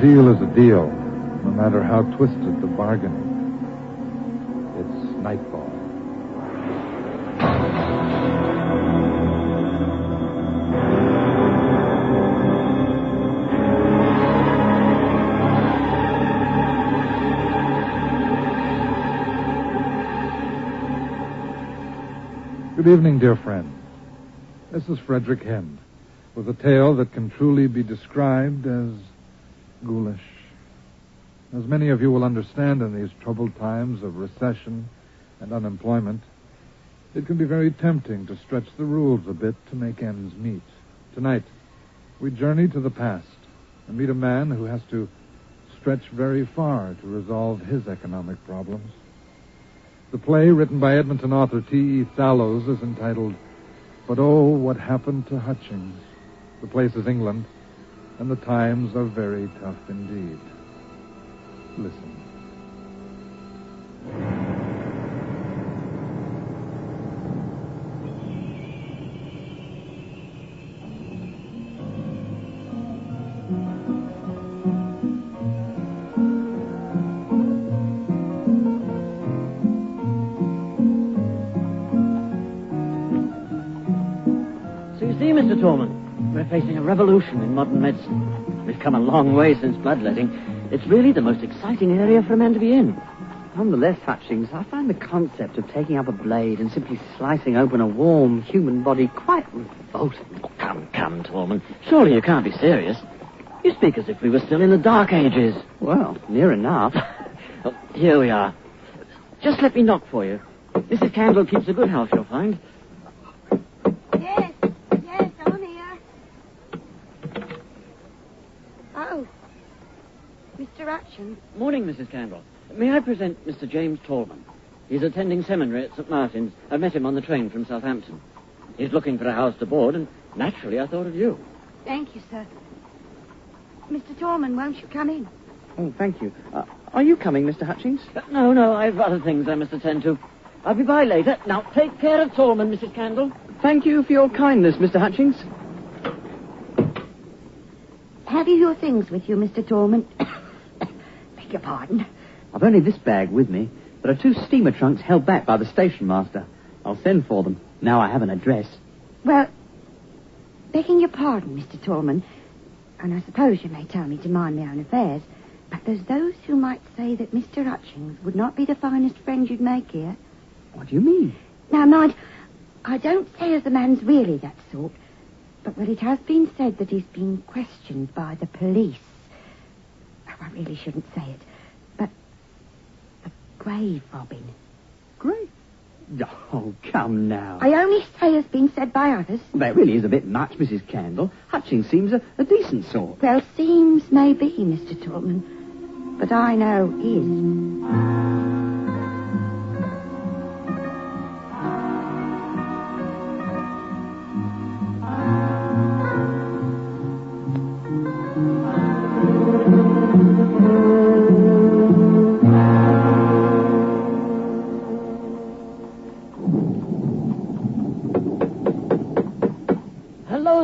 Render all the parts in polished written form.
deal is a deal, no matter how twisted the bargaining. It's Nightfall. Good evening, dear friends. This is Frederick Hend, with a tale that can truly be described as ghoulish. As many of you will understand in these troubled times of recession and unemployment, it can be very tempting to stretch the rules a bit to make ends meet. Tonight, we journey to the past and meet a man who has to stretch very far to resolve his economic problems. The play, written by Edmonton author T.E. Sallows, is entitled, But Oh, What Happened to Hutchings? The place is England, and the times are very tough indeed. Listen. Mr. Tallman, we're facing a revolution in modern medicine. We've come a long way since bloodletting. It's really the most exciting area for a man to be in. Nonetheless, Hutchings, I find the concept of taking up a blade and simply slicing open a warm human body quite revolting. Oh, come, Tallman. Surely you can't be serious. You speak as if we were still in the Dark Ages. Well, near enough. Oh, here we are. Just let me knock for you. Mrs. Candle keeps a good house, you'll find. Yes, I'm here. Oh, Mr. Hutchings. Morning, Mrs. Candle. May I present Mr. James Tallman? He's attending seminary at St. Martin's. I met him on the train from Southampton. He's looking for a house to board, and naturally I thought of you. Thank you, sir. Mr. Tallman, won't you come in? Oh, thank you. Are you coming, Mr. Hutchings? No, I've other things I must attend to. I'll be by later. Now, take care of Tallman, Mrs. Candle. Thank you for your kindness, Mr. Hutchings. Have you your things with you, Mr. Tallman? Beg your pardon. I've only this bag with me. There are 2 steamer trunks held back by the station master. I'll send for them. Now I have an address. Well, begging your pardon, Mr. Tallman, and I suppose you may tell me to mind my own affairs, but there's those who might say that Mr. Hutchings would not be the finest friend you'd make here. What do you mean? Now, mind, I don't say as the man's really that sort, but, well, it has been said that he's been questioned by the police. Oh, I really shouldn't say it, but a grave robbing. Grave? Oh, come now. I only say has been said by others. That really is a bit much, Mrs. Candle. Hutchings seems a decent sort. Well, seems may be, Mr. Tallman, but I know is.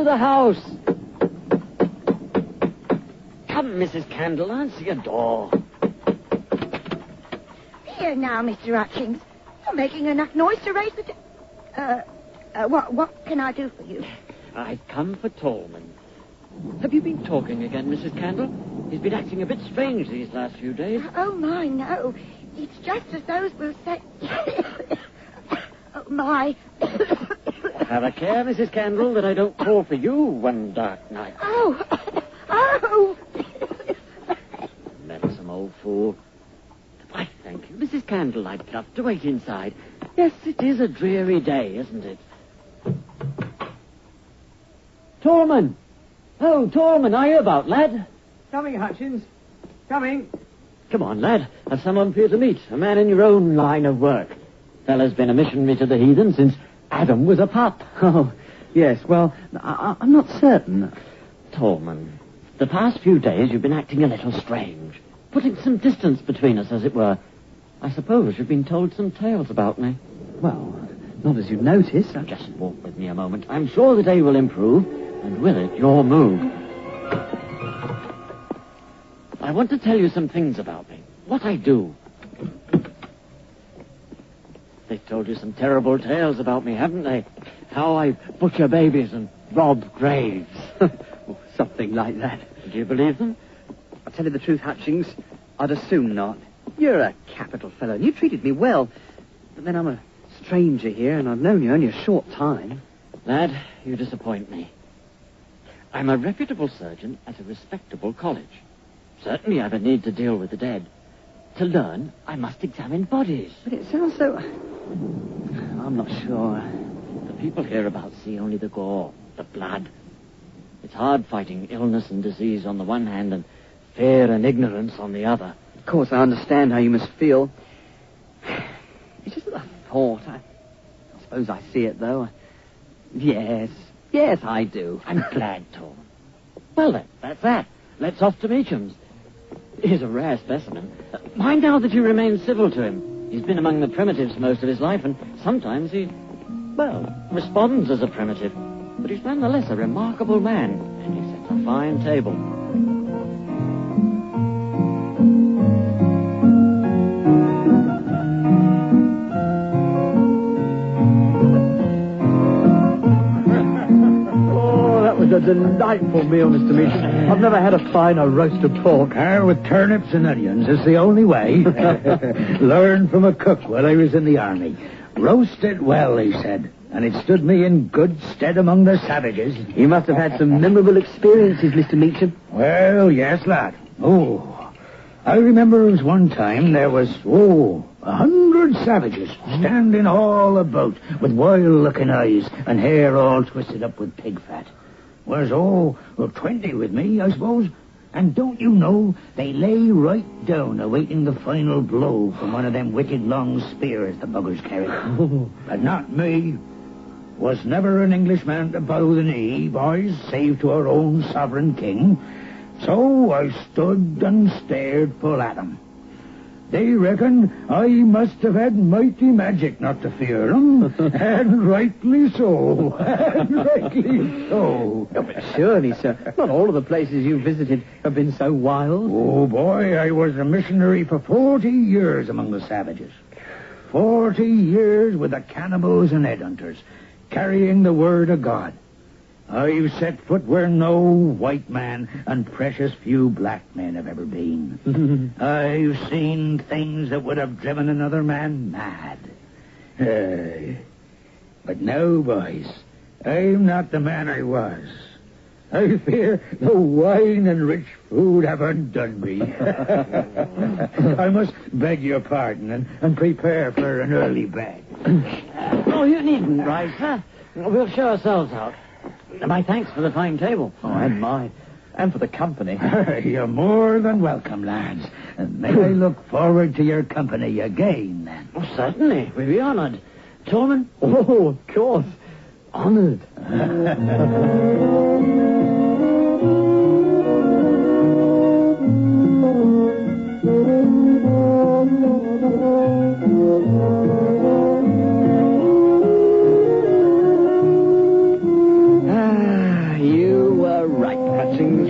The house. Come, Mrs. Candle, answer your door. Here now, Mr. Hutchings. You're making enough noise to raise the... What can I do for you? I've come for Tallman. Have you been talking again, Mrs. Candle? He's been acting a bit strange these last few days. Oh, my, no. It's just as those will say... Oh, my... Have a care, Mrs. Candle, that I don't call for you one dark night. Oh! Meddlesome old fool. Why, thank you, Mrs. Candle. I'd love to wait inside. Yes, it is a dreary day, isn't it? Tallman! Oh, Tallman, are you about, lad? Coming, Hutchings. Coming. Come on, lad. Have someone for you to meet. A man in your own line of work. Fella's been a missionary to the heathen since Adam was a pup. Oh, yes, well, I'm not certain. Tallman, the past few days you've been acting a little strange. Putting some distance between us, as it were. I suppose you've been told some tales about me. Well, not as you notice. Just walk with me a moment. I'm sure the day will improve, and with it, your mood. want to tell you some things about me. What I do. They've told you some terrible tales about me, haven't they? How I butcher babies and rob graves. Something like that. Do you believe them? I'll tell you the truth, Hutchings. I'd assume not. You're a capital fellow, and you treated me well. But then I'm a stranger here, and I've known you only a short time. Lad, you disappoint me. I'm a reputable surgeon at a respectable college. Certainly I've a need to deal with the dead. To learn, I must examine bodies. But it sounds so... I'm not sure. The people hereabouts see only the gore, the blood. It's hard fighting illness and disease on the one hand and fear and ignorance on the other. Of course, I understand how you must feel. It's just a thought. I suppose I see it, though. Yes, I do. I'm glad, Tom. Well, then, that's that. Let's off to Meacham's. He's a rare specimen. Mind now that you remain civil to him. He's been among the primitives most of his life, and sometimes he, responds as a primitive. But he's nonetheless a remarkable man, and he sets a fine table. A delightful meal, Mr. Meacham. I've never had a finer roast of pork. With turnips and onions is the only way. Learned from a cook while I was in the army. Roast it well, he said, and it stood me in good stead among the savages. You must have had some memorable experiences, Mr. Meacham. Well, yes, lad. I remember as one time there was, 100 savages standing all about with wild-looking eyes and hair all twisted up with pig fat. Was 20 with me, I suppose. And don't you know, they lay right down awaiting the final blow from one of them wicked long spears the buggers carry. But not me. Was never an Englishman to bow the knee, boys, save to our own sovereign king. So I stood and stared full at 'em. They reckon I must have had mighty magic not to fear 'em, and rightly so. Oh, but surely, sir, not all of the places you visited have been so wild. Oh, boy, I was a missionary for 40 years among the savages. 40 years with the cannibals and headhunters, carrying the word of God. I've set foot where no white man and precious few black men have ever been. I've seen things that would have driven another man mad. But no, boys, I'm not the man I was. I fear the wine and rich food have undone me. I must beg your pardon and prepare for an early bed. Oh, you needn't rise, sir. We'll show ourselves out. My thanks for the fine table. Oh, and mine. And for the company. You're more than welcome, lads. And may I look forward to your company again, then? Oh, certainly. We'd be honored. Tolman? Oh, of course. Honored.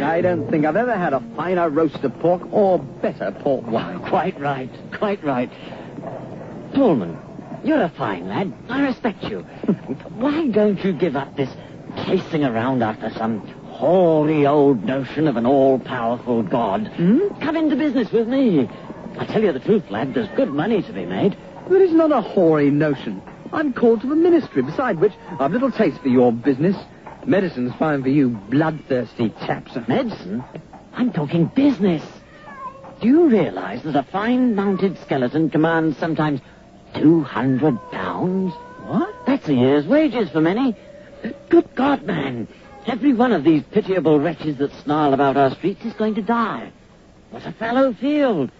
I don't think I've ever had a finer roast of pork or better port wine. Quite right. Tolman, you're a fine lad. I respect you. Why don't you give up this chasing around after some hoary old notion of an all-powerful God? Come into business with me. I tell you the truth, lad, there's good money to be made. But it's not a hoary notion. I'm called to the ministry, beside which I've little taste for your business. Medicine's fine for you bloodthirsty chaps. Medicine? I'm talking business. Do you realize that a fine mounted skeleton commands sometimes £200? What? That's a year's wages for many. Good God, man. Every one of these pitiable wretches that snarl about our streets is going to die. What a fallow field.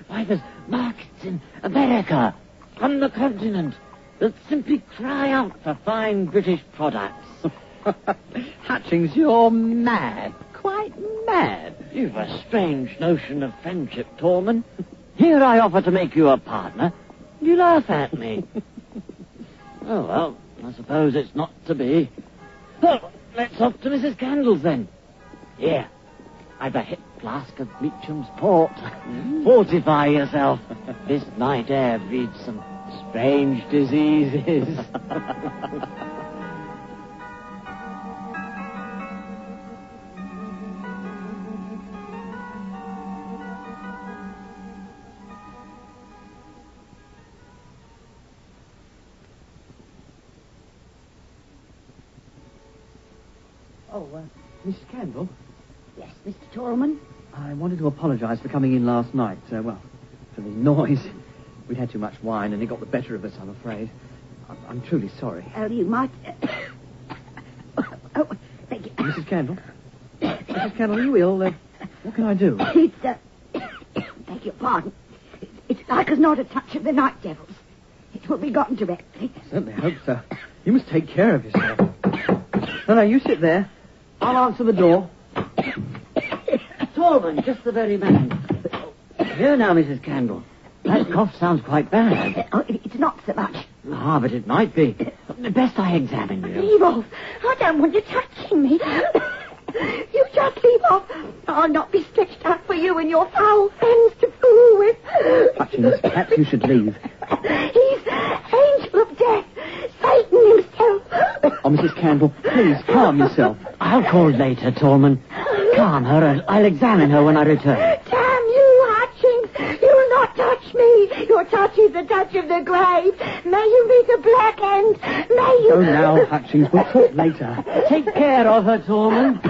Why, there's markets in America, on the continent, that simply cry out for fine British products. Hutchings, you're mad. Quite mad. You've a strange notion of friendship, Tolman. Here I offer to make you a partner. You laugh at me. Oh, well, I suppose it's not to be. Well, let's off to Mrs. Candle's, then. Here, I've a flask of Meacham's port. Fortify yourself. This night air breeds some strange diseases. Mrs. Campbell, Yes, Mr. Tallman? I wanted to apologise for coming in last night. For the noise. We'd had too much wine and it got the better of us, I'm afraid. I'm truly sorry. Oh, you might... oh, thank you. Mrs. Campbell? Mrs. Campbell, are you ill? What can I do? It's, beg your pardon. It's like as not a touch of the night devils. It will be gotten directly. I certainly hope so. You must take care of yourself. No, you sit there. I'll answer the door. Tallman, just the very man. Here now, Mrs. Campbell. That cough sounds quite bad. Oh, it's not so much. Ah, but it might be. Best I examine you. Leave off. I don't want you touching me. You just leave off. I'll not be stretched out for you and your foul friends to fool with. Hutchings, perhaps you should leave. He's angel of death. Satan himself. Oh, Mrs. Campbell, please, calm yourself. I'll call later, Tallman. Calm her and I'll examine her when I return. Damn you, Hutchings. You'll not touch me. Your touch is the touch of the grave. May you meet a black end. May you... Go now, Hutchings. We'll talk later. Take care of her, Tallman.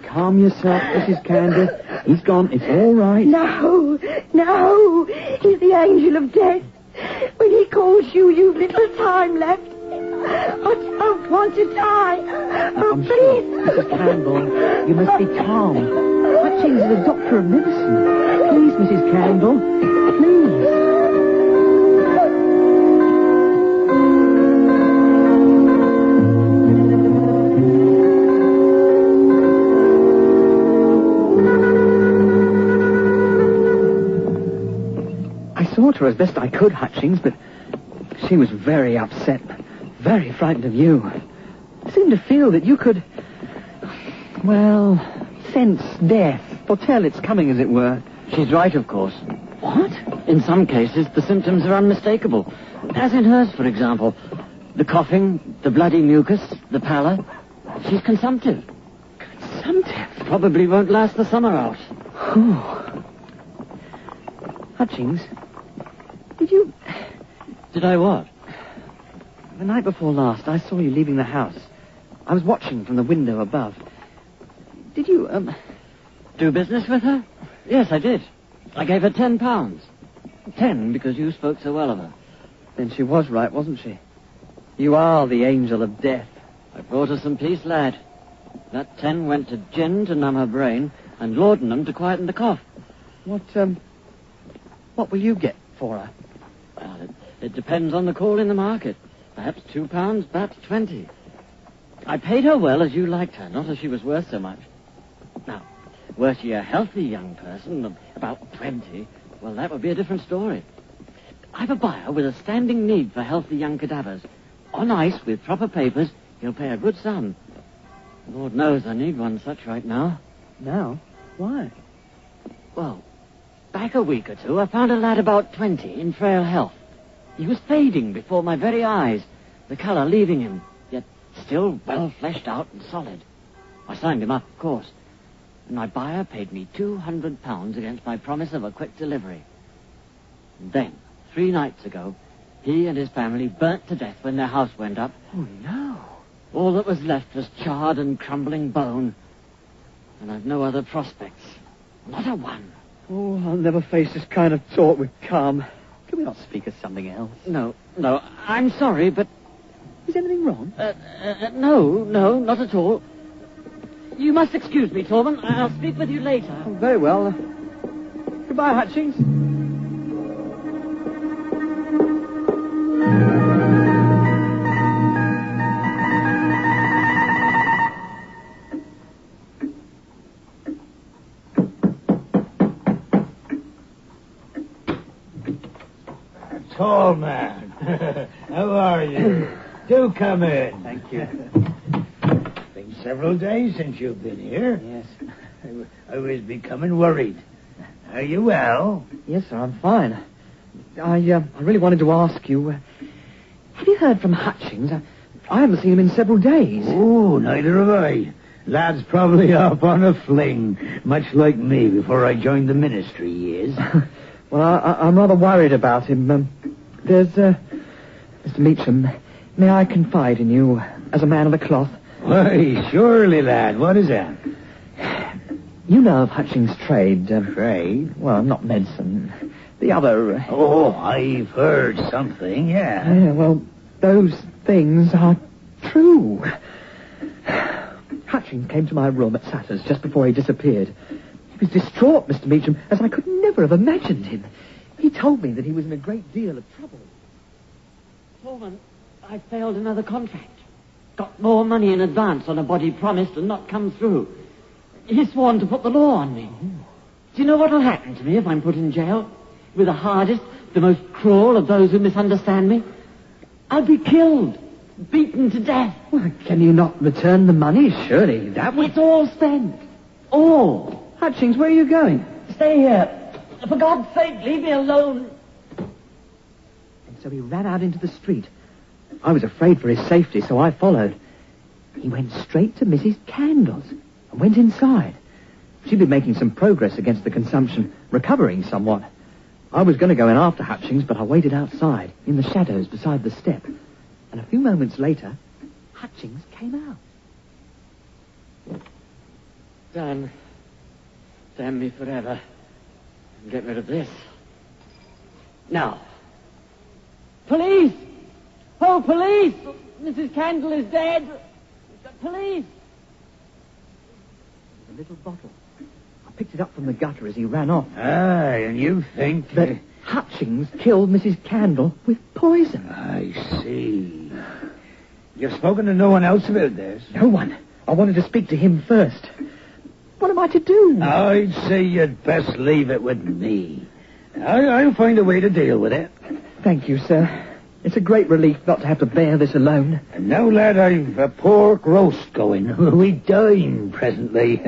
Calm yourself, Mrs. Campbell. He's gone. It's all right. No. He's the angel of death. When he calls you, you've little time left. I don't want to die. Oh, I'm please. sure. Mrs. Campbell, you must be calm. Hutchings is a doctor of medicine. Please, Mrs. Campbell. Please. I saw to her as best I could, Hutchings, but she was very upset, very frightened of you. Seemed to feel that you could, sense death, foretell its coming, as it were. She's right, of course. What? In some cases, the symptoms are unmistakable. As in hers, for example. The coughing, the bloody mucus, the pallor. She's consumptive. Consumptive? Probably won't last the summer out. Hutchings, Did I what? the night before last, I saw you leaving the house. I was watching from the window above. Did you, Do business with her? Yes, I did. I gave her £10. 10 because you spoke so well of her. Then she was right, wasn't she? You are the angel of death. I brought her some peace, lad. That 10 went to gin to numb her brain and laudanum to quieten the cough. What will you get for her? Well, it depends on the call in the market. Perhaps £2, perhaps 20. I paid her well as you liked her, not as she was worth so much. Now, were she a healthy young person of about 20, well, that would be a different story. I've a buyer with a standing need for healthy young cadavers. On ice, with proper papers, he'll pay a good sum. Lord knows I need one such right now. Now? Why? Well, back a week or two, I found a lad about 20 in frail health. He was fading before my very eyes, the colour leaving him, yet still well fleshed out and solid. I signed him up, of course, and my buyer paid me £200 against my promise of a quick delivery. And then, 3 nights ago, he and his family burnt to death when their house went up. Oh, no. All that was left was charred and crumbling bone, and I've no other prospects. Not a one. Oh, I'll never face this kind of talk with calm. Can we not speak of something else? No, I'm sorry, but... Is anything wrong? No, not at all. You must excuse me, Torben. I'll speak with you later. Oh, very well. Goodbye, Hutchings. Tall man. How are you? Do come in. Thank you. Been several days since you've been here. Yes. I was becoming worried. Are you well? Yes, sir, I'm fine. I really wanted to ask you, have you heard from Hutchings? I haven't seen him in several days. Oh, neither have I. Lad's probably off on a fling, much like me before I joined the ministry, he is. Well, I'm rather worried about him. There's, Mr. Meacham, may I confide in you as a man of the cloth? Why, surely, lad. What is that? You know of Hutchings' trade. Trade? Well, not medicine. The other... Oh, I've heard something, yeah. Yeah, well, those things are true. Hutchings came to my room at Satter's just before he disappeared. He was distraught, Mr. Meacham, as I could never have imagined him. He told me that he was in a great deal of trouble. Foreman, I failed another contract. Got more money in advance on a body promised and not come through. He's sworn to put the law on me. Do you know what'll happen to me if I'm put in jail? With the hardest, the most cruel of those who misunderstand me? I'll be killed, beaten to death. Well, can you not return the money? Surely that would... It's all spent. All. Hutchings, where are you going? Stay here. For God's sake, leave me alone. And so he ran out into the street. I was afraid for his safety, so I followed. He went straight to Mrs. Candle's and went inside. She'd been making some progress against the consumption, recovering somewhat. I was going to go in after Hutchings, but I waited outside, in the shadows beside the step. And a few moments later, Hutchings came out. Damn me forever. Get rid of this. Now. Police! Oh, police! Mrs. Candle is dead. Police! A little bottle. I picked it up from the gutter as he ran off. Aye, and you think... That Hutchings killed Mrs. Candle with poison. I see. You've spoken to no one else about this? No one. I wanted to speak to him first. What am I to do? I'd say you'd best leave it with me. I'll find a way to deal with it. Thank you, sir. It's a great relief not to have to bear this alone. And now, lad, I've a pork roast going. We dine presently.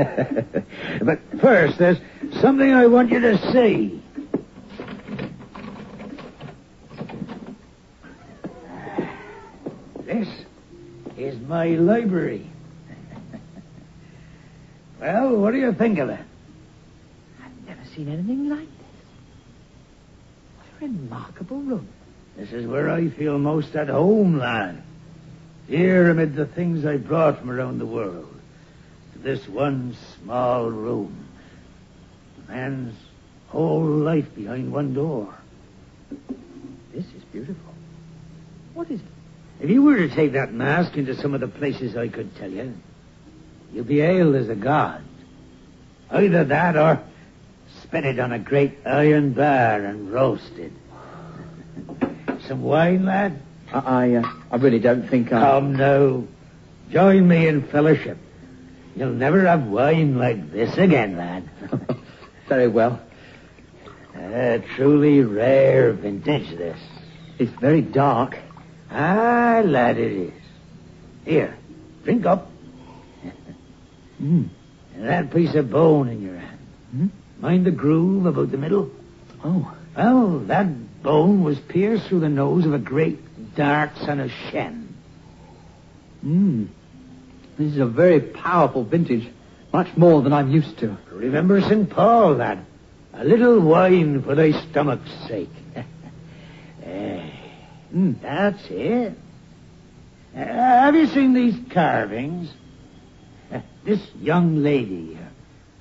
But first, there's something I want you to see. This is my library. Well, what do you think of it? I've never seen anything like this. What a remarkable room. This is where I feel most at home, lad. Here amid the things I brought from around the world. To this one small room. A man's whole life behind one door. This is beautiful. What is it? If you were to take that mask into some of the places I could tell you, you'd be hailed as a god. Either that or spit it on a great iron bar and roasted. Some wine, lad? I really don't think I... Come now. Join me in fellowship. You'll never have wine like this again, lad. Very well. Truly rare vintage, this. It's very dark. Ah, lad, it is. Here, drink up. That piece of bone in your hand. Mind the groove about the middle? Oh. Well, that bone was pierced through the nose of a great dark son of Shem. This is a very powerful vintage. Much more than I'm used to. Remember St. Paul, lad. A little wine for thy stomach's sake. That's it. Have you seen these carvings? This young lady,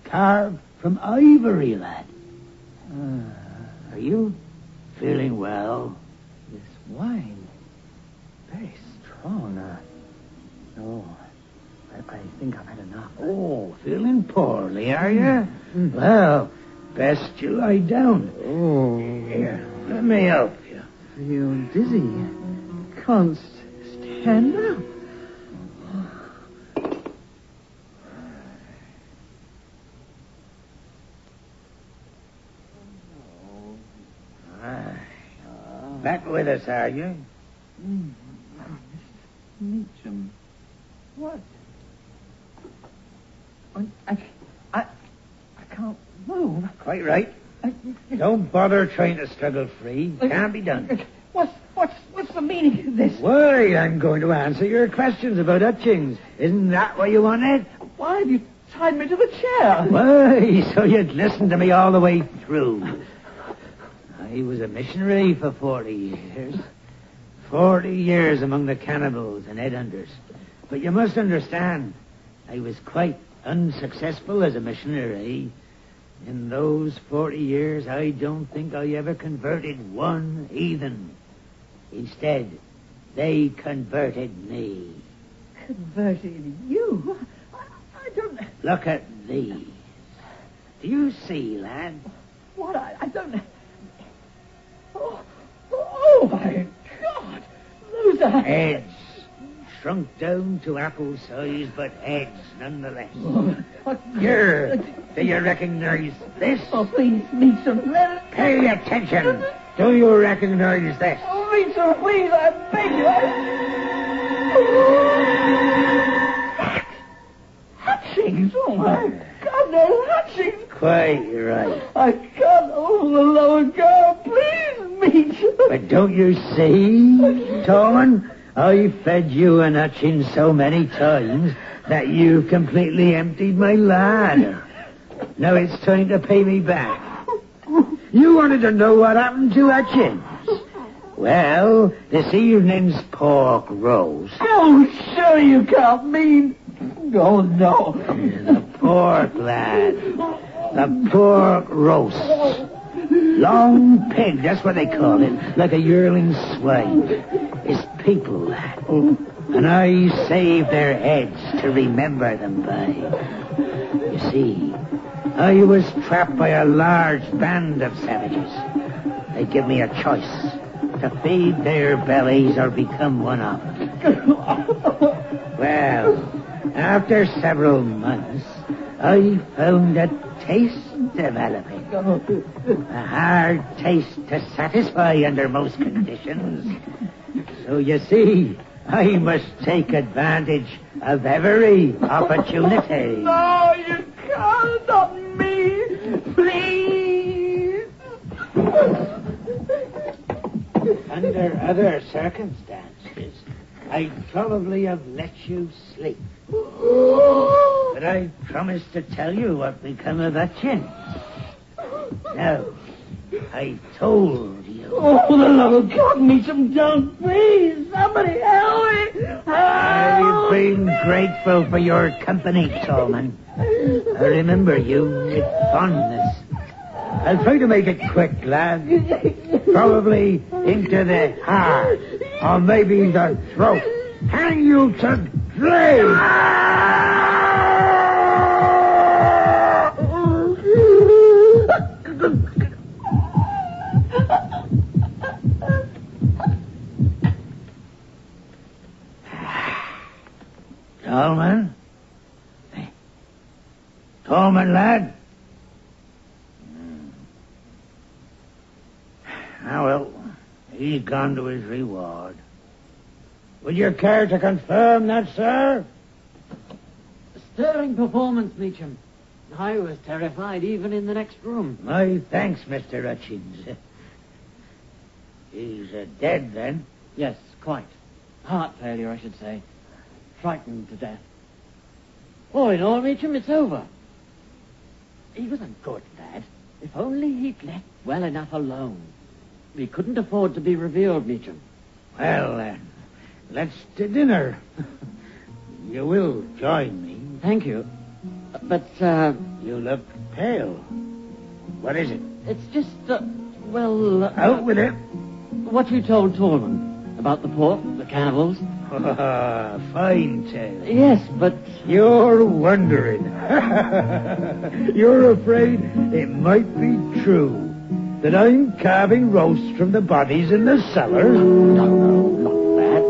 carved from ivory, lad. Are you feeling well? This wine, very strong. I think I've had enough. Oh, feeling poorly, are you? Well, best you lie down. Oh, Here, let me help you. feel dizzy. Can't stand up. Back with us, are you? Meacham. What? I can't move. Quite right. Don't bother trying to struggle free. Can't be done. What's the meaning of this? Why, I'm going to answer your questions about Hutchings. Isn't that what you wanted? Why have you tied me to the chair? Why, so you'd listen to me all the way through. I was a missionary for 40 years. 40 years among the cannibals and headhunters. But you must understand, I was quite unsuccessful as a missionary. In those 40 years, I don't think I ever converted one heathen. Instead, they converted me. Converted you? I don't... Look at these. Do you see, lad? What? I don't... Oh, my God! Those are... Heads. Shrunk down to apple size, but heads nonetheless. Here, do you recognize this? Oh, please, Meacham, let it... Pay attention. Do you recognize this? Oh, Meacham, please, I beg you. Hutchings! Oh, my God, no, Hutchings! Quite right. I can't hold the lower guard. Please, Meacham. But don't you see, Tolman? I fed you and Hutchins so many times that you completely emptied my larder. Now it's time to pay me back. You wanted to know what happened to Hutchins? Well, this evening's pork roast. Oh, sure you can't mean... Oh, no. The pork, lad. The pork roast. Long pig, that's what they call it. Like a yearling swine. It's people, lad. And I save their heads to remember them by. You see, I was trapped by a large band of savages. They give me a choice to feed their bellies or become one of them. Well, after several months, I found a taste developing. A hard taste to satisfy under most conditions. So you see, I must take advantage of every opportunity. No, you can't. Not me. Please. Under other circumstances, I'd probably have let you sleep. But I promised to tell you what become of Hutchins. No, I told you. Oh, for the love of God, Meacham, don't, please. Somebody help me. Help. I've been grateful for your company, Tolman. I remember you with fondness. I'll try to make it quick, lad. Probably into the heart, or maybe the throat. Hang you to dry. Tolman? Tolman, lad? Ah, well, he's gone to his reward. Would you care to confirm that, sir? Stirring performance, Meacham. I was terrified even in the next room. My thanks, Mr. Hutchins. He's dead, then? Yes, quite. Heart failure, I should say. Frightened to death. All in all, Meacham, it's over. He was a good lad. If only he'd let well enough alone. He couldn't afford to be revealed, Meacham. Well, let's to dinner. You will join me. Thank you. But, You look pale. What is it? it's just, well... Out with it. What you told Tolman about the pork, the cannibals. Fine tale. Yes, but... You're wondering. You're afraid it might be true that I'm carving roast from the bodies in the cellar? No, not that.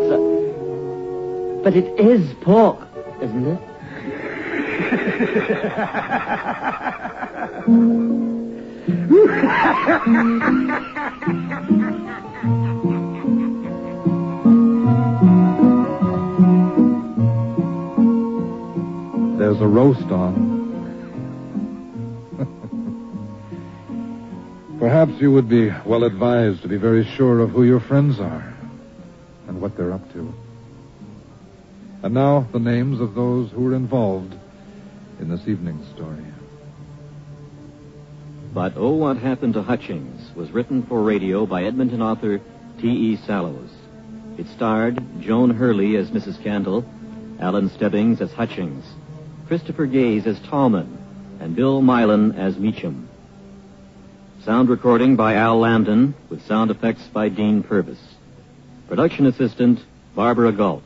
But it is pork, isn't it? There's a roast on. Perhaps you would be well advised to be very sure of who your friends are and what they're up to. And now, the names of those who were involved in this evening's story. But Oh, What Happened to Hutchings was written for radio by Edmonton author T.E. Sallows. It starred Joan Hurley as Mrs. Candle, Alan Stebbings as Hutchings, Christopher Gaze as Tallman, and Bill Milan as Meacham. Sound recording by Al Lambden, with sound effects by Dean Purvis. Production assistant, Barbara Galt.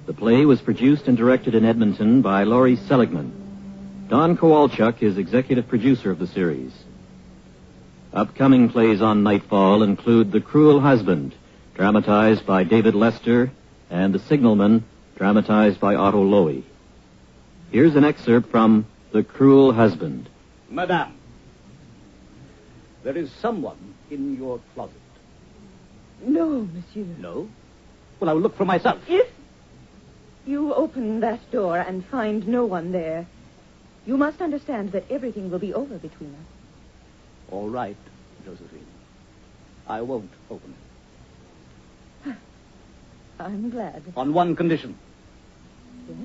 The play was produced and directed in Edmonton by Laurie Seligman. Don Kowalchuk is executive producer of the series. Upcoming plays on Nightfall include The Cruel Husband, dramatized by David Lester, and The Signalman, dramatized by Otto Lowy. Here's an excerpt from The Cruel Husband. Madame, there is someone in your closet. No, monsieur. No? Well, I will look for myself. If you open that door and find no one there, you must understand that everything will be over between us. All right, Josephine. I won't open it. I'm glad. On one condition. Yes?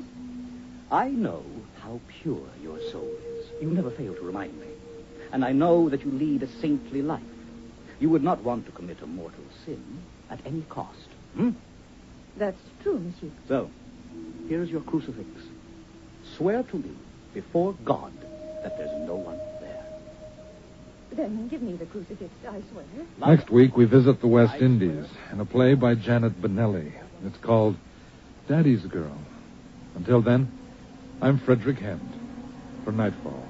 I know how pure your soul is. You never fail to remind me. And I know that you lead a saintly life. You would not want to commit a mortal sin at any cost. That's true, monsieur. So, here's your crucifix. Swear to me before God that there's no one there. Then give me the crucifix, I swear. Next week, we visit the West Indies in a play by Janet Benelli. It's called Daddy's Girl. Until then, I'm Frederick Hend for Nightfall.